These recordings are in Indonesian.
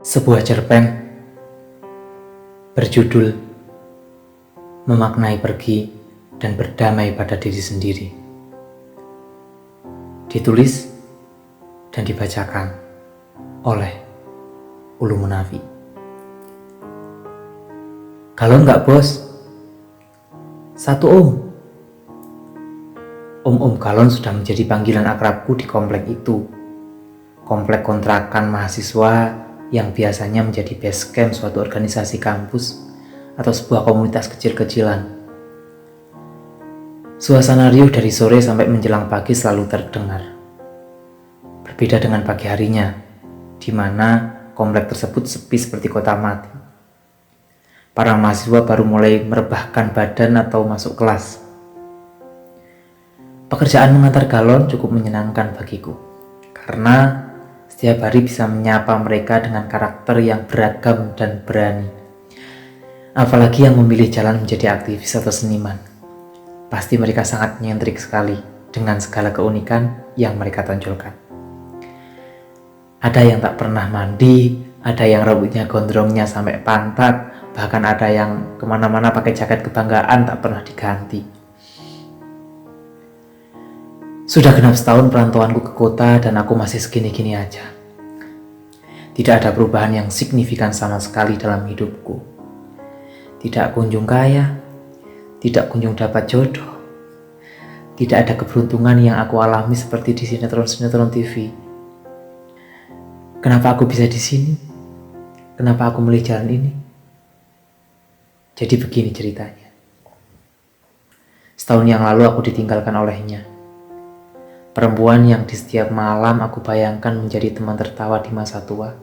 Sebuah cerpen berjudul Memaknai Pergi dan Berdamai pada Diri Sendiri. Ditulis dan dibacakan oleh Ulu Munafi. Kalau enggak bos, satu om. Om Galon sudah menjadi panggilan akrabku di komplek itu. Komplek kontrakan mahasiswa yang biasanya menjadi base camp suatu organisasi kampus atau sebuah komunitas kecil-kecilan. Suasana riuh dari sore sampai menjelang pagi selalu terdengar. Berbeda dengan pagi harinya, di mana komplek tersebut sepi seperti kota mati. Para mahasiswa baru mulai merebahkan badan atau masuk kelas. Pekerjaan mengantar galon cukup menyenangkan bagiku, karena setiap hari bisa menyapa mereka dengan karakter yang beragam dan berani. Apalagi yang memilih jalan menjadi aktivis atau seniman. Pasti mereka sangat nyentrik sekali dengan segala keunikan yang mereka tonjolkan. Ada yang tak pernah mandi, ada yang rambutnya gondrongnya sampai pantat, bahkan ada yang kemana-mana pakai jaket kebanggaan tak pernah diganti. Sudah genap setahun perantauanku ke kota dan aku masih segini-gini aja. Tidak ada perubahan yang signifikan sama sekali dalam hidupku. Tidak kunjung kaya, tidak kunjung dapat jodoh. Tidak ada keberuntungan yang aku alami seperti di sinetron-sinetron TV. Kenapa aku bisa di sini? Kenapa aku memilih jalan ini? Jadi begini ceritanya. Setahun yang lalu aku ditinggalkan olehnya. Perempuan yang di setiap malam aku bayangkan menjadi teman tertawa di masa tua.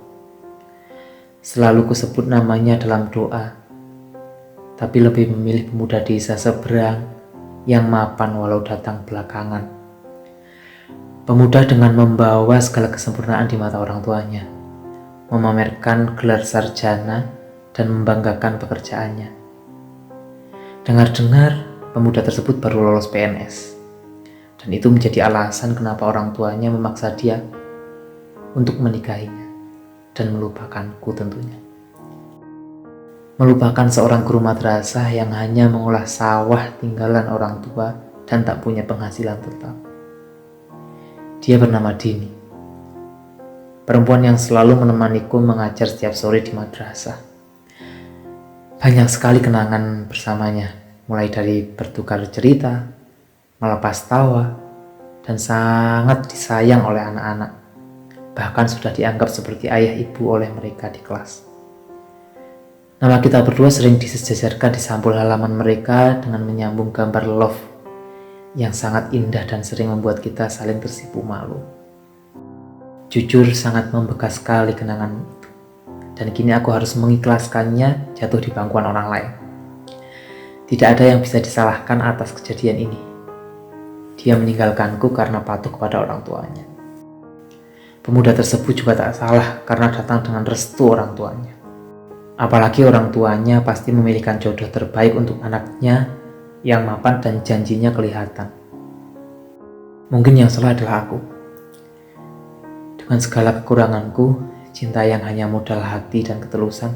Selalu kusebut namanya dalam doa, tapi lebih memilih pemuda desa seberang yang mapan walau datang belakangan. Pemuda dengan membawa segala kesempurnaan di mata orang tuanya, memamerkan gelar sarjana dan membanggakan pekerjaannya. Dengar-dengar, pemuda tersebut baru lolos PNS. Dan itu menjadi alasan kenapa orang tuanya memaksa dia untuk menikahinya dan melupakanku tentunya. Melupakan seorang guru madrasah yang hanya mengolah sawah tinggalan orang tua dan tak punya penghasilan tetap. Dia bernama Dini. Perempuan yang selalu menemaniku mengajar setiap sore di madrasah. Banyak sekali kenangan bersamanya, mulai dari bertukar cerita, melepas tawa, dan sangat disayang oleh anak-anak. Bahkan sudah dianggap seperti ayah ibu oleh mereka di kelas. Nama kita berdua sering disejajarkan di sampul halaman mereka dengan menyambung gambar love yang sangat indah dan sering membuat kita saling tersipu malu. Jujur sangat membekas sekali kenangan itu, dan kini aku harus mengikhlaskannya jatuh di pangkuan orang lain. Tidak ada yang bisa disalahkan atas kejadian ini. Dia meninggalkanku karena patuh kepada orang tuanya. Pemuda tersebut juga tak salah karena datang dengan restu orang tuanya. Apalagi orang tuanya pasti memilihkan jodoh terbaik untuk anaknya yang mapan dan janjinya kelihatan. Mungkin yang salah adalah aku. Dengan segala kekuranganku, cinta yang hanya modal hati dan ketulusan,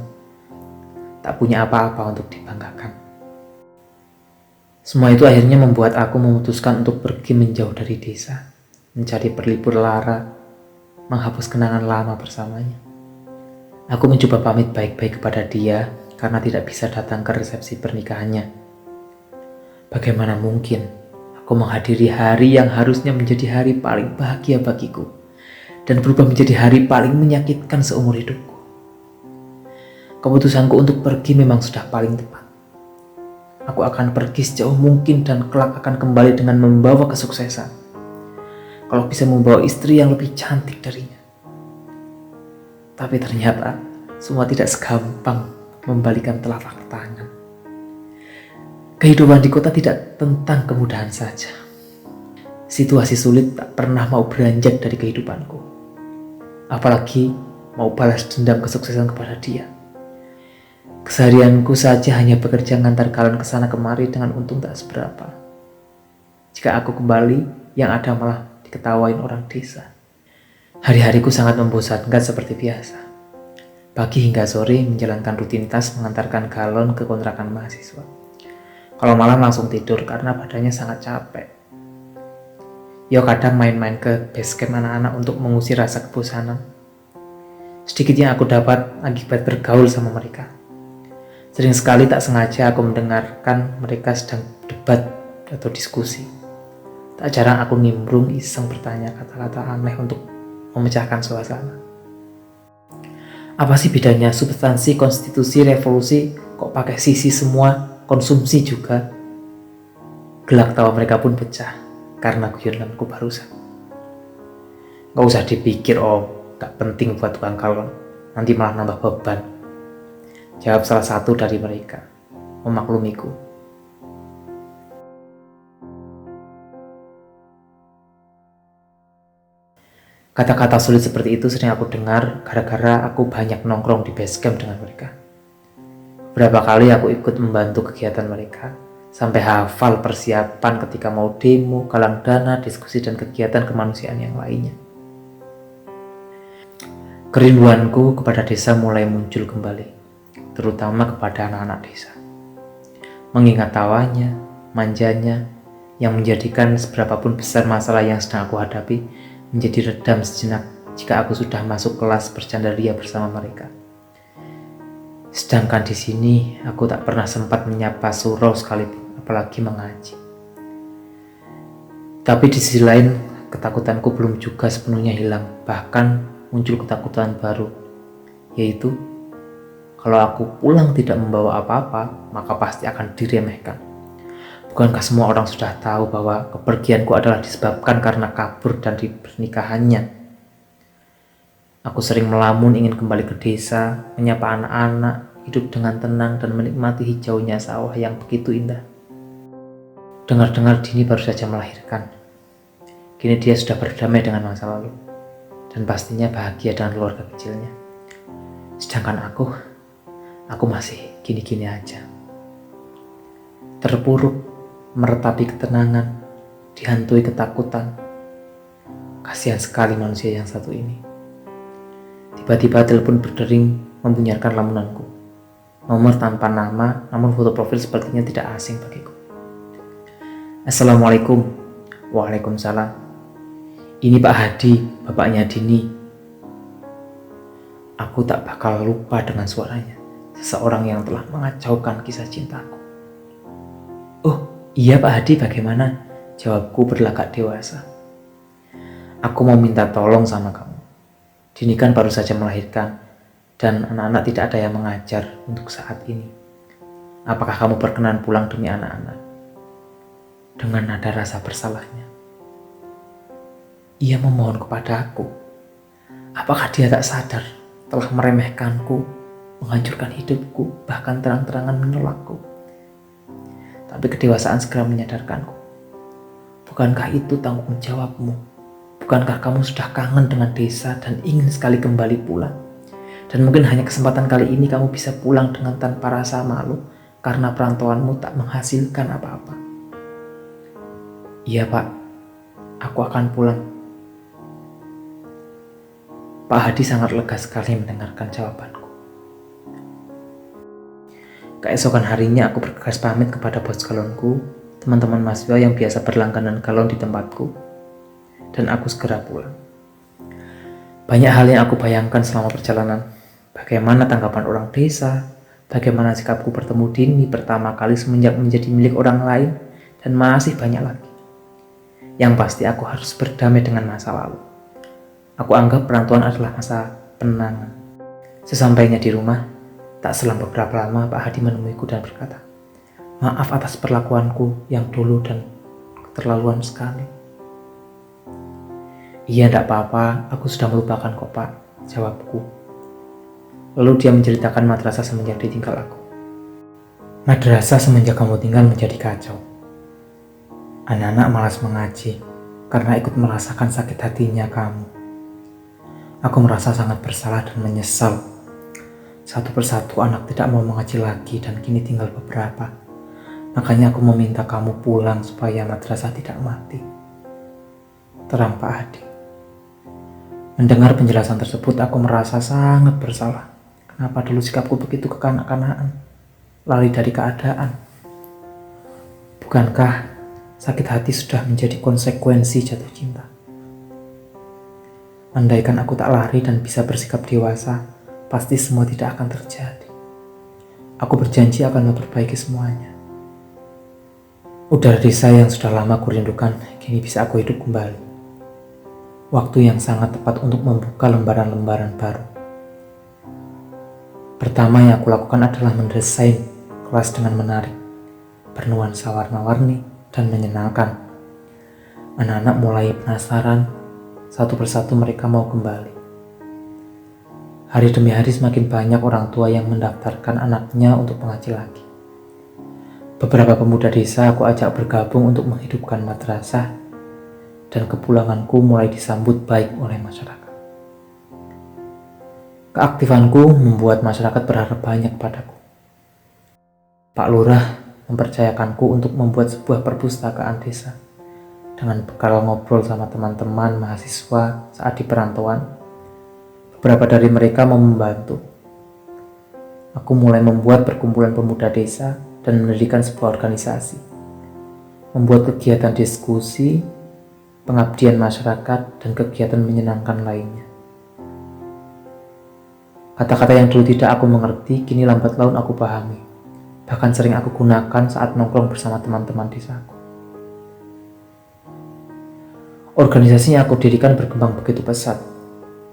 tak punya apa-apa untuk dibanggakan. Semua itu akhirnya membuat aku memutuskan untuk pergi menjauh dari desa, mencari berlibur lara, menghapus kenangan lama bersamanya. Aku mencoba pamit baik-baik kepada dia karena tidak bisa datang ke resepsi pernikahannya. Bagaimana mungkin aku menghadiri hari yang harusnya menjadi hari paling bahagia bagiku dan berubah menjadi hari paling menyakitkan seumur hidupku. Keputusanku untuk pergi memang sudah paling tepat. Aku akan pergi sejauh mungkin dan kelak akan kembali dengan membawa kesuksesan. Kalau bisa membawa istri yang lebih cantik darinya. Tapi ternyata semua tidak segampang membalikan telapak tangan. Kehidupan di kota tidak tentang kemudahan saja. Situasi sulit tak pernah mau beranjak dari kehidupanku. Apalagi mau balas dendam kesuksesan kepada dia. Keseharianku saja hanya bekerja ngantar galon ke sana kemari dengan untung tak seberapa. Jika aku kembali, yang ada malah diketawain orang desa. Hari-hariku sangat membosankan seperti biasa. Pagi hingga sore menjalankan rutinitas mengantarkan galon ke kontrakan mahasiswa. Kalau malam langsung tidur karena badannya sangat capek. Kadang main-main ke base camp anak-anak untuk mengusir rasa kebosanan. Sedikit yang aku dapat akibat bergaul sama mereka. Sering sekali tak sengaja aku mendengarkan mereka sedang debat atau diskusi. Tak jarang aku nimbrung iseng bertanya kata-kata aneh untuk memecahkan suasana. Apa sih bedanya substansi, konstitusi, revolusi, kok pakai sisi semua, konsumsi juga? Gelak tawa mereka pun pecah karena guyonanku barusan. Gak usah dipikir, gak penting buat tukang galon, nanti malah nambah beban. Jawab salah satu dari mereka, memaklumiku. Kata-kata sulit seperti itu sering aku dengar gara-gara aku banyak nongkrong di base camp dengan mereka. Berapa kali aku ikut membantu kegiatan mereka, sampai hafal persiapan ketika mau demo, galang dana, diskusi, dan kegiatan kemanusiaan yang lainnya. Kerinduanku kepada desa mulai muncul kembali, terutama kepada anak-anak desa. Mengingat tawanya, manjanya, yang menjadikan seberapapun besar masalah yang sedang aku hadapi, menjadi redam sejenak jika aku sudah masuk kelas bercanda ria bersama mereka. Sedangkan di sini aku tak pernah sempat menyapa surau sekalipun, apalagi mengaji. Tapi di sisi lain, ketakutanku belum juga sepenuhnya hilang, bahkan muncul ketakutan baru, yaitu kalau aku pulang tidak membawa apa-apa, maka pasti akan diremehkan. Bukankah semua orang sudah tahu bahwa kepergianku adalah disebabkan karena kabur dari pernikahannya? Aku sering melamun ingin kembali ke desa, menyapa anak-anak, hidup dengan tenang dan menikmati hijaunya sawah yang begitu indah. Dengar-dengar Dini baru saja melahirkan. Kini dia sudah berdamai dengan masa lalu, dan pastinya bahagia dengan keluarga kecilnya. Sedangkan aku masih gini-gini aja. Terpuruk, meratapi ketenangan, dihantui ketakutan. Kasihan sekali manusia yang satu ini. Tiba-tiba telepon berdering membunyikan lamunanku. Nomor tanpa nama, namun foto profil sepertinya tidak asing bagiku. Assalamualaikum. Waalaikumsalam. Ini Pak Hadi, bapaknya Dini. Aku tak bakal lupa dengan suaranya. Seseorang yang telah mengacaukan kisah cintaku. Oh, iya Pak Hadi, bagaimana? Jawabku berlagak dewasa. Aku mau minta tolong sama kamu. Dini kan baru saja melahirkan, dan anak-anak tidak ada yang mengajar untuk saat ini. Apakah kamu berkenan pulang demi anak-anak? Dengan nada rasa bersalahnya. Ia memohon kepada aku. Apakah dia tak sadar telah meremehkanku, menghancurkan hidupku, bahkan terang-terangan menolakku? Tapi kedewasaan segera menyadarkanku. Bukankah itu tanggung jawabmu? Bukankah kamu sudah kangen dengan desa dan ingin sekali kembali pulang? Dan mungkin hanya kesempatan kali ini kamu bisa pulang dengan tanpa rasa malu karena perantauanmu tak menghasilkan apa-apa. Iya Pak, aku akan pulang. Pak Hadi sangat lega sekali mendengarkan jawabanku. Keesokan harinya aku bergegas pamit kepada bos galonku, teman-teman mahasiswa yang biasa berlangganan galon di tempatku, dan aku segera pulang. Banyak hal yang aku bayangkan selama perjalanan. Bagaimana tanggapan orang desa, bagaimana sikapku bertemu Dini pertama kali semenjak menjadi milik orang lain, dan masih banyak lagi. Yang pasti aku harus berdamai dengan masa lalu. Aku anggap perantauan adalah masa penenangan. Sesampainya di rumah, tak selang beberapa lama Pak Hadi menemuiku dan berkata, "Maaf atas perlakuanku yang dulu dan keterlaluan sekali." "Iya, tidak apa-apa, aku sudah melupakan kok Pak," jawabku. Lalu dia menceritakan madrasah semenjak ditinggal aku. "Madrasah semenjak kamu tinggal menjadi kacau. Anak-anak malas mengaji karena ikut merasakan sakit hatinya kamu. Aku merasa sangat bersalah dan menyesal. Satu persatu anak tidak mau mengaji lagi dan kini tinggal beberapa. Makanya aku meminta kamu pulang supaya madrasah tidak mati." Terang Pak Hadi. Mendengar penjelasan tersebut aku merasa sangat bersalah Kenapa dulu sikapku begitu kekanak-kanakan, lari dari keadaan? Bukankah sakit hati sudah menjadi konsekuensi jatuh cinta? Andaikan aku tak lari dan bisa bersikap dewasa, pasti semua tidak akan terjadi. Aku berjanji akan memperbaiki semuanya. Udara desa yang sudah lama kurindukan, kini bisa aku hidup kembali. Waktu yang sangat tepat untuk membuka lembaran-lembaran baru. Pertama yang aku lakukan adalah mendesain kelas dengan menarik, bernuansa warna-warni, dan menyenangkan. Anak-anak mulai penasaran, satu persatu mereka mau kembali. Hari demi hari semakin banyak orang tua yang mendaftarkan anaknya untuk mengaji lagi. Beberapa pemuda desa aku ajak bergabung untuk menghidupkan madrasah, dan kepulanganku mulai disambut baik oleh masyarakat. Keaktifanku membuat masyarakat berharap banyak padaku. Pak Lurah mempercayakanku untuk membuat sebuah perpustakaan desa. Dengan bekal ngobrol sama teman-teman mahasiswa saat di perantauan, beberapa dari mereka mau membantu. Aku mulai membuat perkumpulan pemuda desa dan mendirikan sebuah organisasi, membuat kegiatan diskusi, pengabdian masyarakat, dan kegiatan menyenangkan lainnya. Kata-kata yang dulu tidak aku mengerti, kini lambat laun aku pahami. Bahkan sering aku gunakan saat nongkrong bersama teman-teman desaku. Organisasi yang aku dirikan berkembang begitu pesat,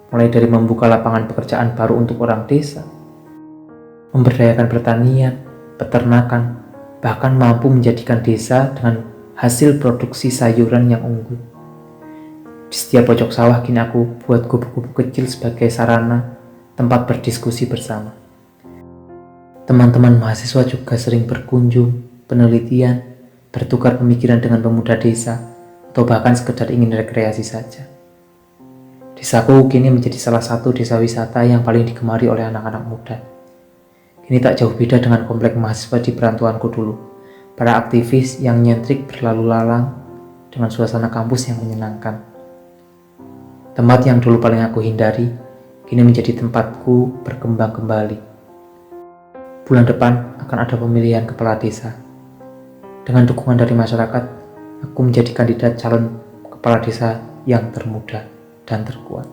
mulai dari membuka lapangan pekerjaan baru untuk orang desa, memberdayakan pertanian, peternakan, bahkan mampu menjadikan desa dengan hasil produksi sayuran yang unggul. Di setiap pojok sawah kini aku buat gubuk-gubuk kecil sebagai sarana tempat berdiskusi bersama. Teman-teman mahasiswa juga sering berkunjung, penelitian, bertukar pemikiran dengan pemuda desa, atau bahkan sekedar ingin rekreasi saja. Desaku kini menjadi salah satu desa wisata yang paling digemari oleh anak-anak muda. Ini tak jauh beda dengan komplek mahasiswa di perantauanku dulu. Para aktivis yang nyentrik berlalu lalang dengan suasana kampus yang menyenangkan. Tempat yang dulu paling aku hindari, kini menjadi tempatku berkembang kembali. Bulan depan akan ada pemilihan kepala desa. Dengan dukungan dari masyarakat, aku menjadi kandidat calon kepala desa yang termuda dan terkuat.